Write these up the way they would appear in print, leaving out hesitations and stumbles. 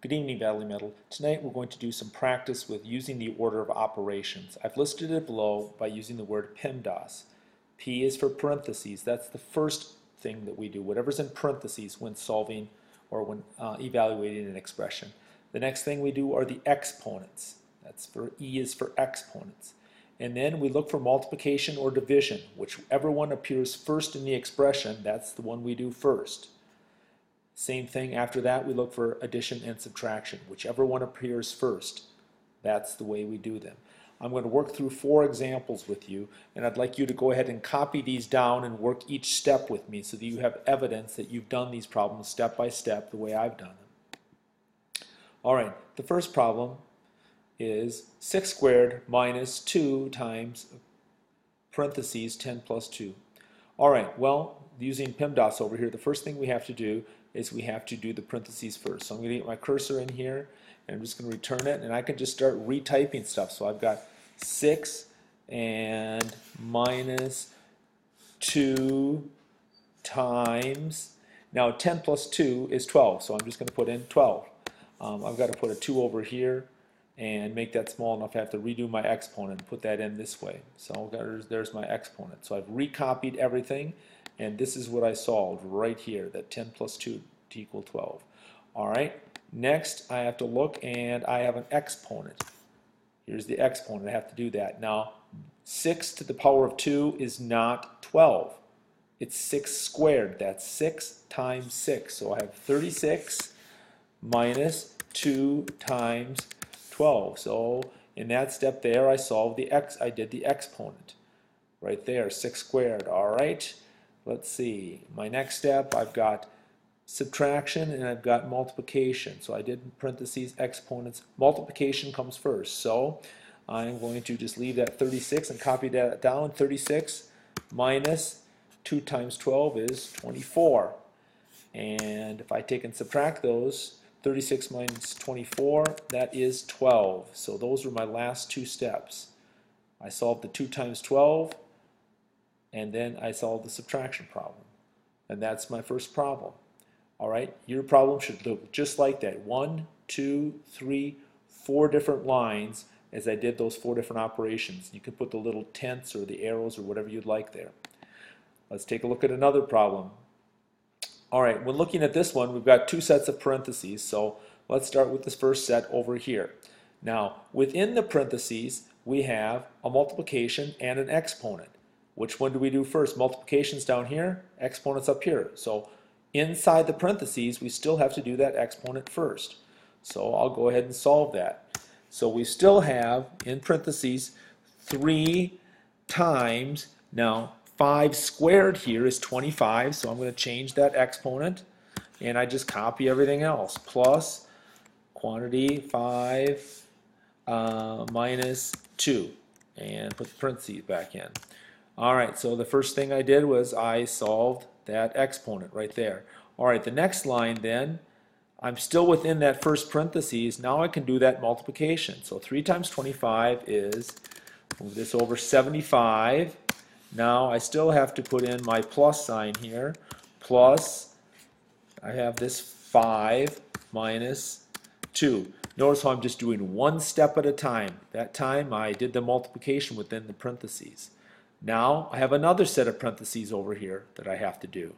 Good evening, Valley Metal. Tonight we're going to do some practice with using the order of operations. I've listed it below by using the word PEMDAS. P is for parentheses. That's the first thing that we do, whatever's in parentheses when solving or when evaluating an expression. The next thing we do are the exponents. That's for E is for exponents. And then we look for multiplication or division. Whichever one appears first in the expression, that's the one we do first. Same thing after that, we look for addition and subtraction. Whichever one appears first, that's the way we do them. I'm going to work through 4 examples with you, and I'd like you to go ahead and copy these down and work each step with me so that you have evidence that you've done these problems step by step the way I've done them. Alright, the first problem is 6 squared minus 2 times parentheses 10 plus 2. Alright, well, using PEMDAS over here, the first thing we have to do is we have to do the parentheses first. So I'm going to get my cursor in here, and I'm just going to return it, and I can just start retyping stuff. So I've got 6 and minus 2 times, now 10 plus 2 is 12, so I'm just going to put in 12. I've got to put a 2 over here and make that small enough I have to redo my exponent and put that in this way. So there's my exponent. So I've recopied everything, and this is what I solved right here, that 10 plus 2 to equal 12. Alright, next I have to look, and I have an exponent. Here's the exponent. I have to do that. Now, 6 to the power of 2 is not 12. It's 6 squared. That's 6 times 6. So I have 36 minus 2 times 12. So in that step there, I did the exponent. Right there, 6 squared. Alright. Let's see, my next step, I've got subtraction and I've got multiplication. So I did parentheses, exponents. Multiplication comes first. So I'm going to just leave that 36 and copy that down. 36 minus 2 times 12 is 24. And if I take and subtract those, 36 minus 24, that is 12. So those were my last 2 steps. I solved the 2 times 12. And then I solve the subtraction problem. And that's my first problem. Alright, your problem should look just like that. 1, 2, 3, 4 different lines as I did those 4 different operations. You can put the little tents or the arrows or whatever you'd like there. Let's take a look at another problem. Alright, when looking at this one, we've got 2 sets of parentheses. So let's start with this first set over here. Now, within the parentheses, we have a multiplication and an exponent. Which one do we do first? Multiplication's down here, exponent's up here. So inside the parentheses, we still have to do that exponent first. So I'll go ahead and solve that. So we still have, in parentheses, 3 times, now 5 squared here is 25, so I'm going to change that exponent, and I just copy everything else. Plus quantity 5 minus 2, and put the parentheses back in. Alright, so the first thing I did was I solved that exponent right there. Alright, the next line then, I'm still within that first parentheses. Now I can do that multiplication. So 3 times 25 is, move this over, 75. Now I still have to put in my plus sign here. Plus, I have this 5 minus 2. Notice how I'm just doing one step at a time. That time I did the multiplication within the parentheses. Now I have another set of parentheses over here that I have to do.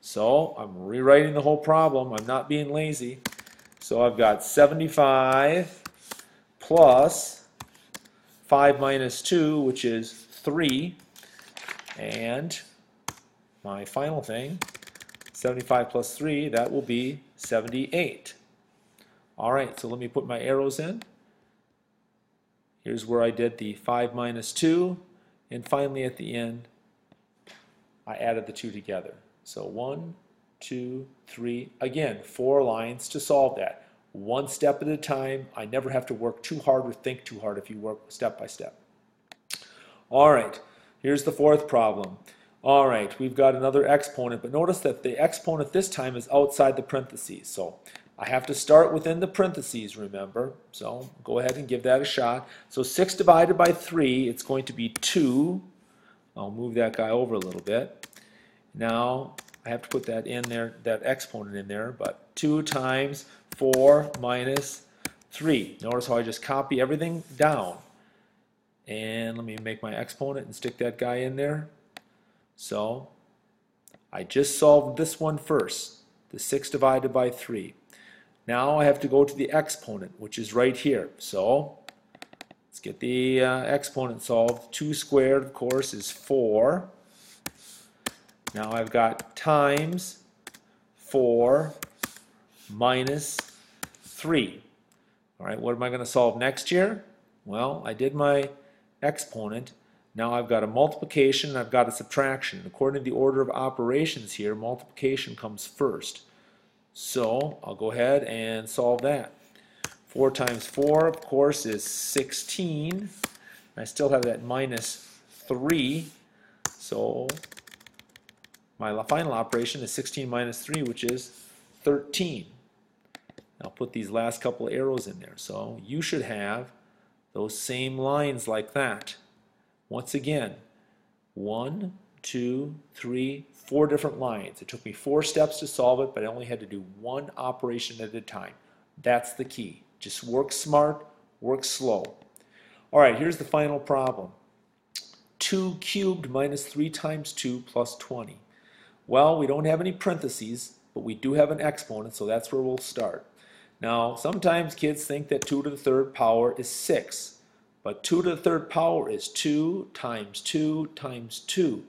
So I'm rewriting the whole problem. I'm not being lazy. So I've got 75 plus 5 minus 2, which is 3. And my final thing, 75 plus 3, that will be 78. Alright, so let me put my arrows in. Here's where I did the 5 minus 2. And finally, at the end, I added the 2 together. So 1, 2, 3. Again, 4 lines to solve that. One step at a time. I never have to work too hard or think too hard if you work step by step. All right, here's the 4th problem. All right, we've got another exponent, but notice that the exponent this time is outside the parentheses. So I have to start within the parentheses, remember. So go ahead and give that a shot. So 6 divided by 3, it's going to be 2. I'll move that guy over a little bit. Now I have to put that in there, that exponent in there, but 2 times 4 minus 3. Notice how I just copy everything down. And let me make my exponent and stick that guy in there. So I just solved this one first, the 6 divided by 3. Now I have to go to the exponent, which is right here. So let's get the exponent solved. 2 squared, of course, is 4. Now I've got times 4 minus 3. All right, what am I going to solve next here? Well, I did my exponent. Now I've got a multiplication and I've got a subtraction. According to the order of operations here, multiplication comes first. So I'll go ahead and solve that. 4 times 4, of course, is 16. I still have that minus 3. So my final operation is 16 minus 3, which is 13. I'll put these last couple arrows in there. So you should have those same lines like that. Once again, 1, 2, 3, 4 different lines. It took me 4 steps to solve it, but I only had to do one operation at a time. That's the key. Just work smart, work slow. All right, here's the final problem. 2 cubed minus 3 times 2 plus 20. Well, we don't have any parentheses, but we do have an exponent, so that's where we'll start. Now, sometimes kids think that 2 to the third power is 6, but 2 to the third power is 2 times 2 times 2,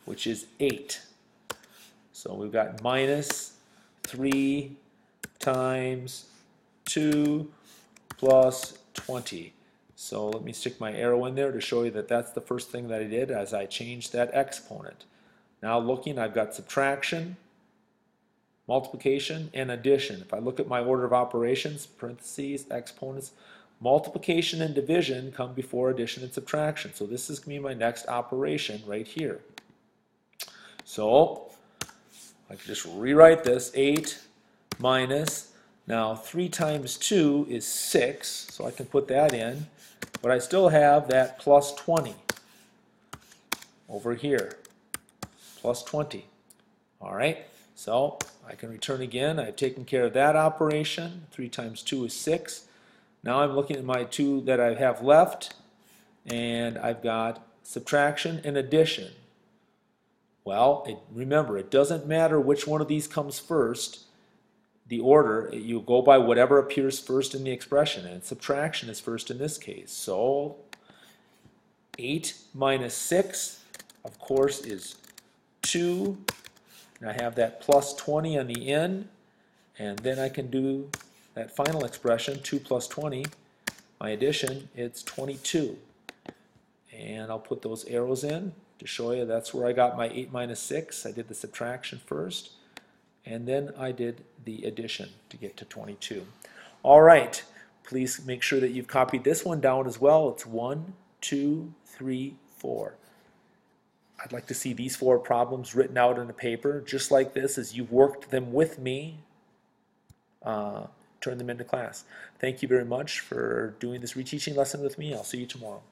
which is 8. So we've got minus 3 times 2 plus 20. So let me stick my arrow in there to show you that that's the first thing that I did as I changed that exponent. Now looking, I've got subtraction, multiplication, and addition. If I look at my order of operations, parentheses, exponents, multiplication and division come before addition and subtraction. So this is going to be my next operation right here. So I can just rewrite this, 8 minus, now 3 times 2 is 6, so I can put that in, but I still have that plus 20 over here, plus 20. All right, so I can return again. I've taken care of that operation. 3 times 2 is 6. Now I'm looking at my 2 that I have left, and I've got subtraction and addition. Well, remember, it doesn't matter which one of these comes first. The order, you go by whatever appears first in the expression, and subtraction is first in this case. So 8 minus 6, of course, is 2. And I have that plus 20 on the end, and then I can do that final expression, 2 plus 20, my addition, it's 22. And I'll put those arrows in to show you that's where I got my 8 minus 6. I did the subtraction first, and then I did the addition to get to 22. All right, please make sure that you've copied this one down as well. It's 1, 2, 3, 4. I'd like to see these 4 problems written out in a paper, just like this, as you've worked them with me. Turn them into class. Thank you very much for doing this reteaching lesson with me. I'll see you tomorrow.